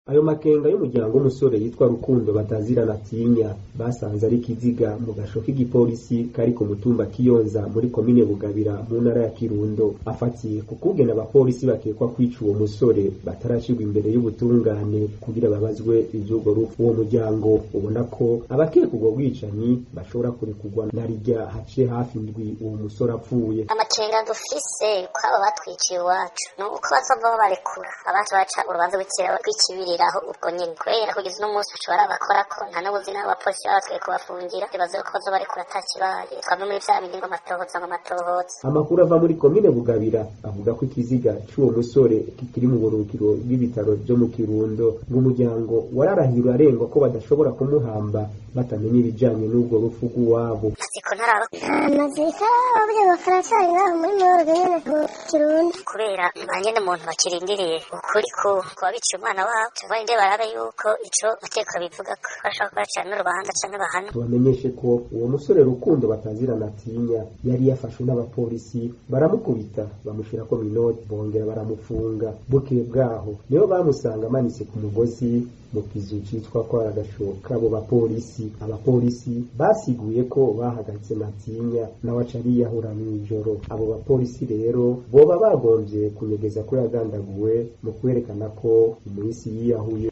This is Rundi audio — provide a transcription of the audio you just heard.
Ayo makenga y'umuryango w'umusore yitwa Rukundo batazirana atinya basanze ari kiziga mu gasho k'igipolisi kari ku mutumba Kiyonza muri komine Bugabira mu ntara ya Kirundo. Afatiye ku kugena abapolisi bakekwa kwica uwo musore batarashirwa imbere y'ubutungane kugira babazwe ivy'urwo rupfu. Uwo muryango ubona ko abakeka ubwo bwicanyi bashobora kurekurwa na rirya haciye hafi indwi uwo musore apfuye. Amakenga dufise ko aba batwiciye iwacu nuko bazova barekura abantu baca urubanza rw'ikibiriraho ubwo nyene kubera kugeza uno munsi bashobora bakora ko nta n'ubuzima abapolisi batwiye kubafungira bibaze ko bazoba barekura atakibaye twamwe muri vya bindi ngo amatohoza. Amakuru ava muri komine Bugabira avuga ko ikiziga c'uwo musore kikiri mu burukiro bw'ibitaro vyo mu Kirundo ngo umuryango wararahira arengwa ko badashobora kumuhamba batamenye ibijanye n'ubwo rupfu rw'iwabo. Siko ntaraba amazika abye bakaracari ngaho muri morgue nyene mu Kirundo kubera nyene umuntu bakirindiriye ukuri ko kwabica umwana wabo cyangwa barabe yuko ico bateka bivuga ko bashaka kwacana n'urubanza canke bahana. Tubamenyeshe ko uwo musore Rukundo batazirana atinya yari yafashwe n'abapolisi baramukubita bamushirako minoti bongera baramufunga. Bukeye bwaho niyo bamusanga amanitse ku mugozi mu kizu citwa ko aragashoka abo bapolisi. Abapolisi basiguye ko bahagaritse Matinya nawe acari yahura mw'ijoro. Abo bapolisi rero boba bagomvye kunyegeza ko yagandaguwe mu kwerekana ko umuhisi yiyahuye